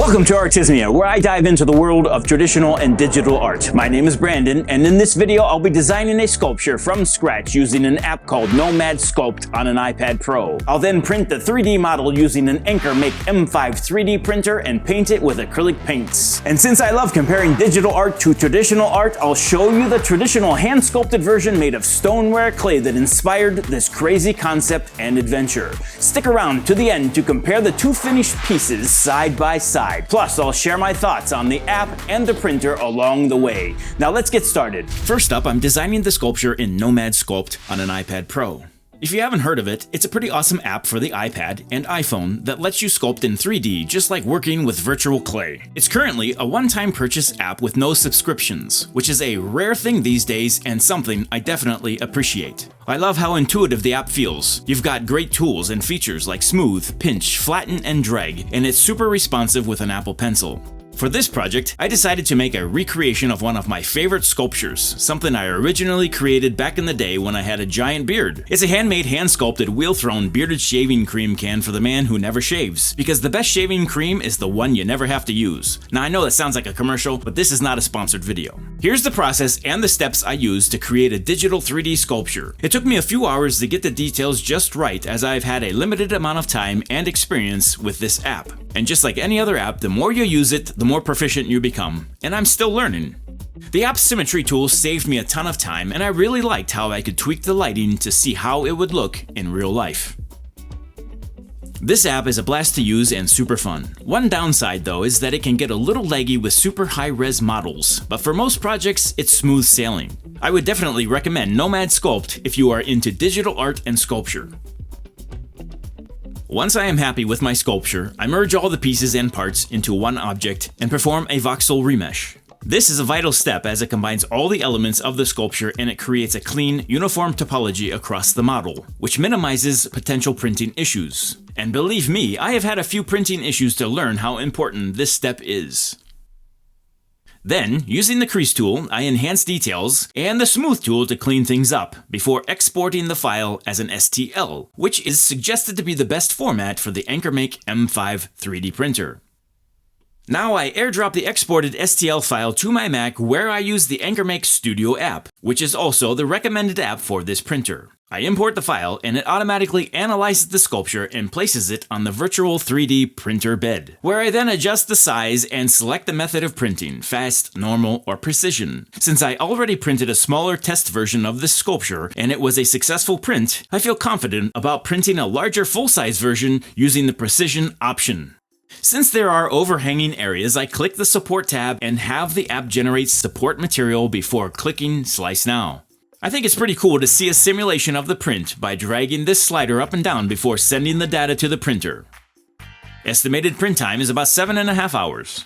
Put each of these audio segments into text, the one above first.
Welcome to Artismia, where I dive into the world of traditional and digital art. My name is Brandon, and in this video I'll be designing a sculpture from scratch using an app called Nomad Sculpt on an iPad Pro. I'll then print the 3D model using an Ankermake M5 3D printer and paint it with acrylic paints. And since I love comparing digital art to traditional art, I'll show you the traditional hand-sculpted version made of stoneware clay that inspired this crazy concept and adventure. Stick around to the end to compare the two finished pieces side by side. Plus, I'll share my thoughts on the app and the printer along the way. Now let's get started. First up, I'm designing the sculpture in Nomad Sculpt on an iPad Pro. If you haven't heard of it, it's a pretty awesome app for the iPad and iPhone that lets you sculpt in 3D just like working with virtual clay. It's currently a one-time purchase app with no subscriptions, which is a rare thing these days and something I definitely appreciate. I love how intuitive the app feels. You've got great tools and features like smooth, pinch, flatten, and drag, and it's super responsive with an Apple Pencil. For this project, I decided to make a recreation of one of my favorite sculptures, something I originally created back in the day when I had a giant beard. It's a handmade, hand-sculpted, wheel-thrown bearded shaving cream can for the man who never shaves, because the best shaving cream is the one you never have to use. Now I know that sounds like a commercial, but this is not a sponsored video. Here's the process and the steps I used to create a digital 3D sculpture. It took me a few hours to get the details just right, as I've had a limited amount of time and experience with this app. And just like any other app, the more you use it, the more proficient you become, and I'm still learning. The app's symmetry tool saved me a ton of time, and I really liked how I could tweak the lighting to see how it would look in real life. This app is a blast to use and super fun. One downside though is that it can get a little laggy with super high-res models, but for most projects it's smooth sailing. I would definitely recommend Nomad Sculpt if you are into digital art and sculpture. Once I am happy with my sculpture, I merge all the pieces and parts into one object and perform a voxel remesh. This is a vital step as it combines all the elements of the sculpture and it creates a clean, uniform topology across the model, which minimizes potential printing issues. And believe me, I have had a few printing issues to learn how important this step is. Then, using the crease tool, I enhance details, and the smooth tool to clean things up, before exporting the file as an STL, which is suggested to be the best format for the Ankermake M5 3D printer. Now I airdrop the exported STL file to my Mac where I use the Ankermake Studio app, which is also the recommended app for this printer. I import the file and it automatically analyzes the sculpture and places it on the virtual 3D printer bed, where I then adjust the size and select the method of printing, fast, normal, or precision. Since I already printed a smaller test version of this sculpture and it was a successful print, I feel confident about printing a larger full-size version using the precision option. Since there are overhanging areas, I click the support tab and have the app generate support material before clicking Slice Now. I think it's pretty cool to see a simulation of the print by dragging this slider up and down before sending the data to the printer. Estimated print time is about 7.5 hours.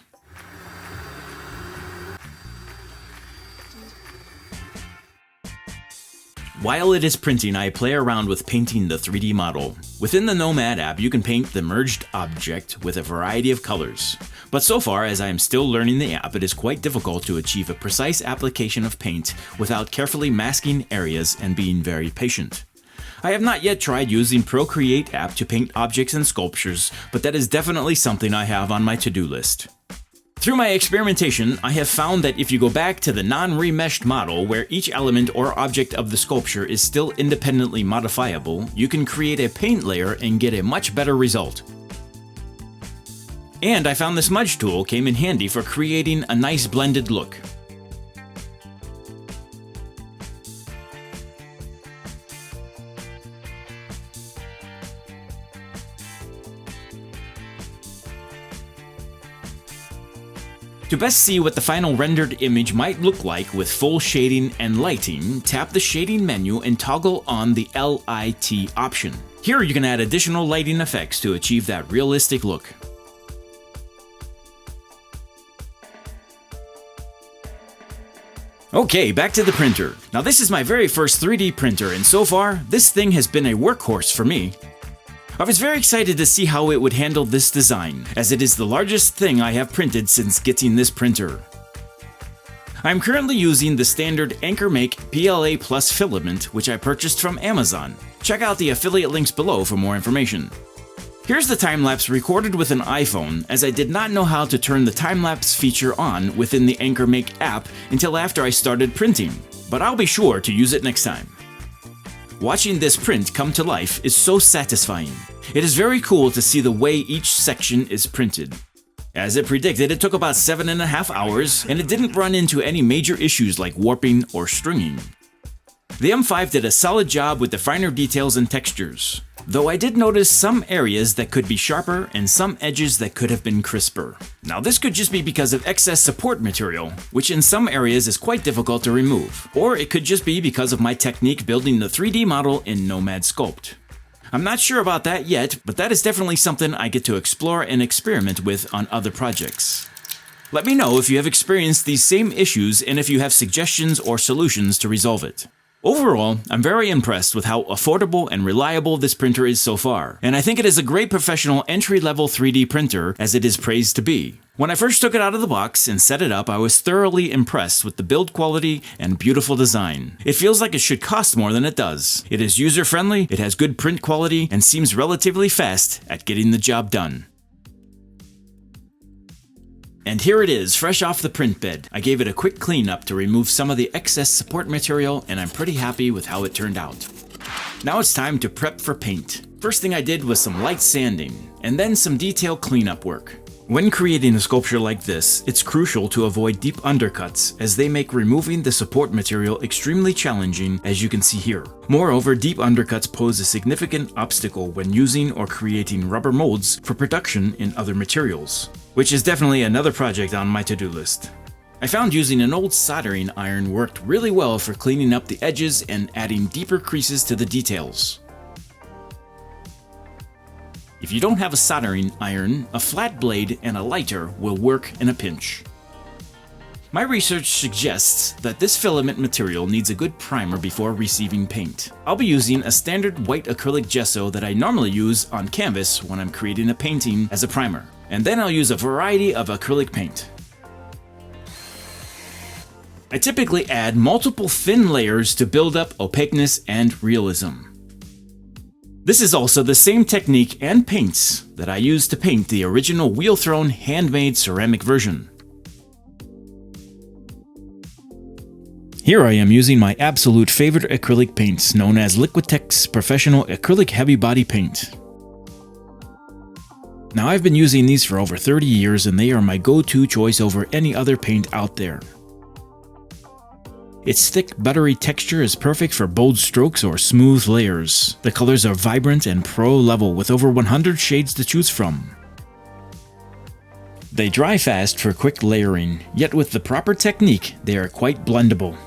While it is printing, I play around with painting the 3D model. Within the Nomad app, you can paint the merged object with a variety of colors. But so far, as I am still learning the app, it is quite difficult to achieve a precise application of paint without carefully masking areas and being very patient. I have not yet tried using Procreate app to paint objects and sculptures, but that is definitely something I have on my to-do list. Through my experimentation, I have found that if you go back to the non-remeshed model where each element or object of the sculpture is still independently modifiable, you can create a paint layer and get a much better result. And I found the smudge tool came in handy for creating a nice blended look. To best see what the final rendered image might look like with full shading and lighting, tap the shading menu and toggle on the LIT option. Here you can add additional lighting effects to achieve that realistic look. Okay, back to the printer. Now this is my very first 3D printer, and so far, this thing has been a workhorse for me. I was very excited to see how it would handle this design, as it is the largest thing I have printed since getting this printer. I am currently using the standard Ankermake PLA Plus filament, which I purchased from Amazon. Check out the affiliate links below for more information. Here's the time-lapse recorded with an iPhone, as I did not know how to turn the time-lapse feature on within the Ankermake app until after I started printing, but I'll be sure to use it next time. Watching this print come to life is so satisfying. It is very cool to see the way each section is printed. As it predicted, it took about 7.5 hours, and it didn't run into any major issues like warping or stringing. The M5 did a solid job with the finer details and textures, though I did notice some areas that could be sharper and some edges that could have been crisper. Now this could just be because of excess support material, which in some areas is quite difficult to remove, or it could just be because of my technique building the 3D model in Nomad Sculpt. I'm not sure about that yet, but that is definitely something I get to explore and experiment with on other projects. Let me know if you have experienced these same issues and if you have suggestions or solutions to resolve it. Overall, I'm very impressed with how affordable and reliable this printer is so far, and I think it is a great professional entry-level 3D printer as it is praised to be. When I first took it out of the box and set it up, I was thoroughly impressed with the build quality and beautiful design. It feels like it should cost more than it does. It is user-friendly, it has good print quality, and seems relatively fast at getting the job done. And here it is, fresh off the print bed. I gave it a quick cleanup to remove some of the excess support material, and I'm pretty happy with how it turned out. Now it's time to prep for paint. First thing I did was some light sanding, and then some detail cleanup work. When creating a sculpture like this, it's crucial to avoid deep undercuts, as they make removing the support material extremely challenging, as you can see here. Moreover, deep undercuts pose a significant obstacle when using or creating rubber molds for production in other materials, which is definitely another project on my to-do list. I found using an old soldering iron worked really well for cleaning up the edges and adding deeper creases to the details. If you don't have a soldering iron, a flat blade and a lighter will work in a pinch. My research suggests that this filament material needs a good primer before receiving paint. I'll be using a standard white acrylic gesso that I normally use on canvas when I'm creating a painting as a primer, and then I'll use a variety of acrylic paint. I typically add multiple thin layers to build up opaqueness and realism. This is also the same technique and paints that I used to paint the original wheel-thrown handmade ceramic version. Here I am using my absolute favorite acrylic paints known as Liquitex Professional Acrylic Heavy Body Paint. Now I've been using these for over 30 years and they are my go-to choice over any other paint out there. Its thick, buttery texture is perfect for bold strokes or smooth layers. The colors are vibrant and pro-level with over 100 shades to choose from. They dry fast for quick layering, yet with the proper technique, they are quite blendable.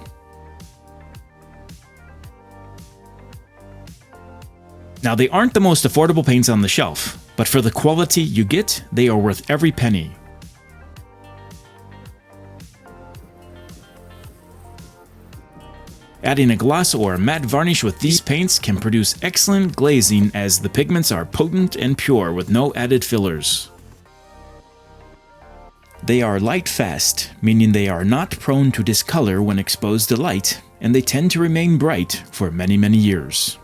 Now they aren't the most affordable paints on the shelf, but for the quality you get, they are worth every penny. Adding a gloss or a matte varnish with these paints can produce excellent glazing as the pigments are potent and pure with no added fillers. They are light fast, meaning they are not prone to discolor when exposed to light, and they tend to remain bright for many years.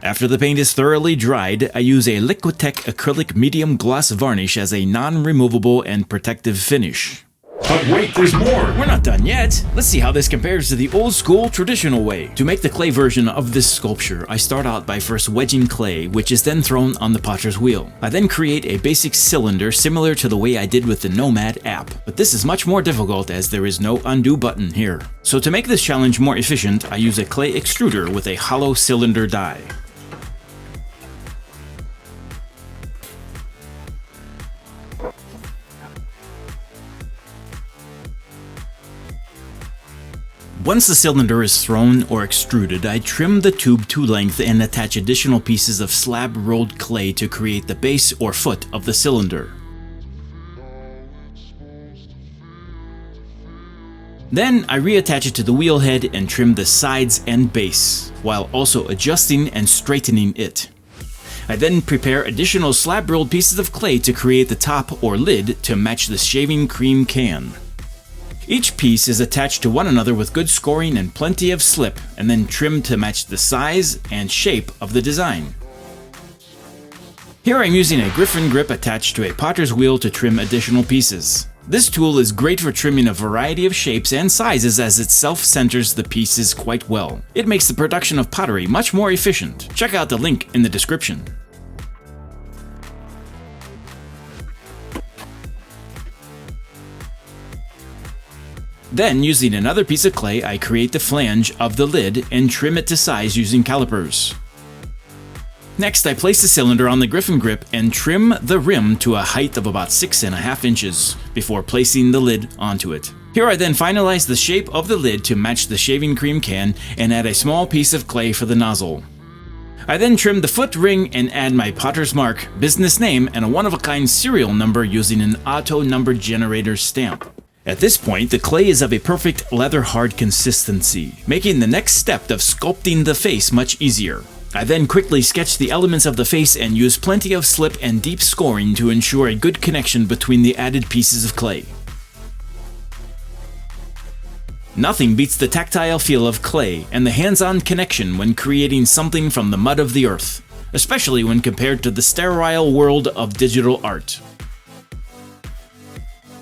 After the paint is thoroughly dried, I use a Liquitex acrylic medium gloss varnish as a non-removable and protective finish. But wait, there's more! We're not done yet! Let's see how this compares to the old school traditional way. To make the clay version of this sculpture, I start out by first wedging clay, which is then thrown on the potter's wheel. I then create a basic cylinder similar to the way I did with the Nomad app, but this is much more difficult as there is no undo button here. So to make this challenge more efficient, I use a clay extruder with a hollow cylinder die. Once the cylinder is thrown or extruded, I trim the tube to length and attach additional pieces of slab rolled clay to create the base or foot of the cylinder. Then I reattach it to the wheel head and trim the sides and base, while also adjusting and straightening it. I then prepare additional slab rolled pieces of clay to create the top or lid to match the shaving cream can. Each piece is attached to one another with good scoring and plenty of slip, and then trimmed to match the size and shape of the design. Here I'm using a Griffin grip attached to a potter's wheel to trim additional pieces. This tool is great for trimming a variety of shapes and sizes as it self-centers the pieces quite well. It makes the production of pottery much more efficient. Check out the link in the description. Then, using another piece of clay, I create the flange of the lid and trim it to size using calipers. Next, I place the cylinder on the Griffin grip and trim the rim to a height of about 6.5 inches before placing the lid onto it. Here I then finalize the shape of the lid to match the shaving cream can and add a small piece of clay for the nozzle. I then trim the foot ring and add my potter's mark, business name, and a one-of-a-kind serial number using an auto number generator stamp. At this point, the clay is of a perfect leather-hard consistency, making the next step of sculpting the face much easier. I then quickly sketch the elements of the face and use plenty of slip and deep scoring to ensure a good connection between the added pieces of clay. Nothing beats the tactile feel of clay and the hands-on connection when creating something from the mud of the earth, especially when compared to the sterile world of digital art.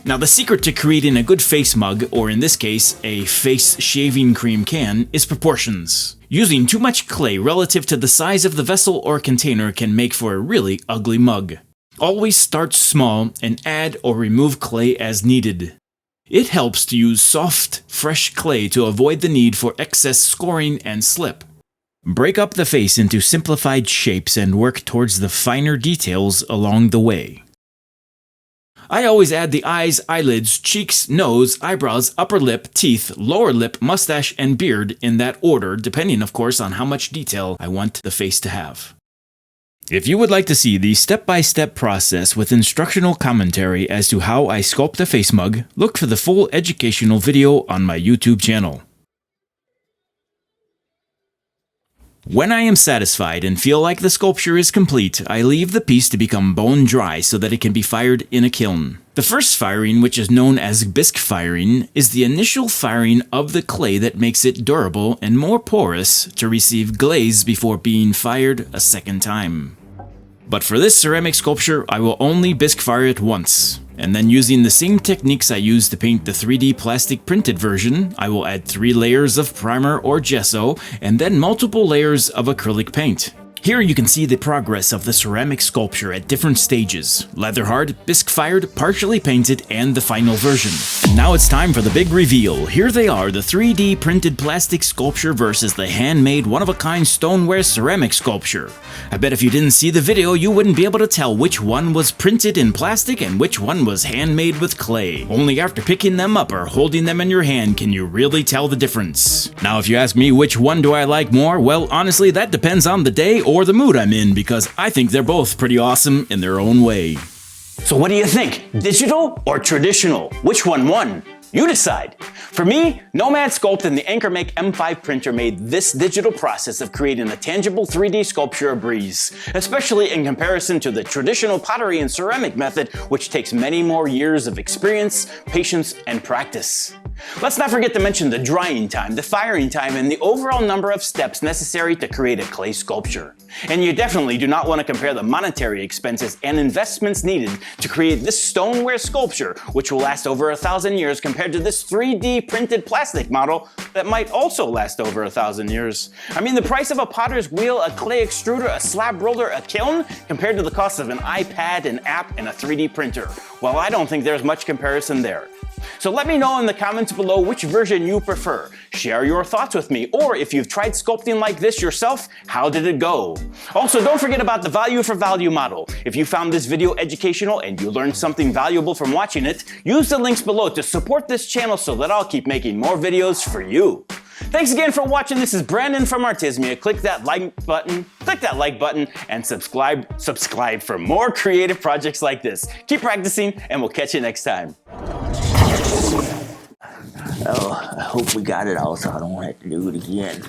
Now, the secret to creating a good face mug, or in this case, a face shaving cream can, is proportions. Using too much clay relative to the size of the vessel or container can make for a really ugly mug. Always start small and add or remove clay as needed. It helps to use soft, fresh clay to avoid the need for excess scoring and slip. Break up the face into simplified shapes and work towards the finer details along the way. I always add the eyes, eyelids, cheeks, nose, eyebrows, upper lip, teeth, lower lip, mustache, and beard in that order, depending of course on how much detail I want the face to have. If you would like to see the step-by-step process with instructional commentary as to how I sculpt a face mug, look for the full educational video on my YouTube channel. When I am satisfied and feel like the sculpture is complete, I leave the piece to become bone dry so that it can be fired in a kiln. The first firing, which is known as bisque firing, is the initial firing of the clay that makes it durable and more porous to receive glaze before being fired a second time. But for this ceramic sculpture, I will only bisque fire it once. And then using the same techniques I used to paint the 3D plastic printed version, I will add 3 layers of primer or gesso, and then multiple layers of acrylic paint. Here you can see the progress of the ceramic sculpture at different stages: leather hard, bisque fired, partially painted, and the final version. Now it's time for the big reveal. Here they are, the 3D printed plastic sculpture versus the handmade one-of-a-kind stoneware ceramic sculpture. I bet if you didn't see the video, you wouldn't be able to tell which one was printed in plastic and which one was handmade with clay. Only after picking them up or holding them in your hand can you really tell the difference. Now if you ask me which one do I like more, well honestly that depends on the day or the mood I'm in, because I think they're both pretty awesome in their own way. So what do you think? Digital or traditional? Which one won? You decide. For me, Nomad Sculpt and the Ankermake M5 Printer made this digital process of creating a tangible 3D sculpture a breeze, especially in comparison to the traditional pottery and ceramic method, which takes many more years of experience, patience, and practice. Let's not forget to mention the drying time, the firing time, and the overall number of steps necessary to create a clay sculpture. And you definitely do not want to compare the monetary expenses and investments needed to create this stoneware sculpture, which will last over 1,000 years, compared to this 3D printed plastic model that might also last over 1,000 years. I mean, the price of a potter's wheel, a clay extruder, a slab roller, a kiln, compared to the cost of an iPad, an app, and a 3D printer. Well, I don't think there's much comparison there. So let me know in the comments below which version you prefer. Share your thoughts with me, or if you've tried sculpting like this yourself, how did it go? Also, don't forget about the value for value model. If you found this video educational and you learned something valuable from watching it, use the links below to support this channel so that I'll keep making more videos for you. Thanks again for watching. This is Brandon from Artismia. Click that like button, and subscribe for more creative projects like this. Keep practicing, and we'll catch you next time. Oh, I hope we got it all so I don't have to do it again.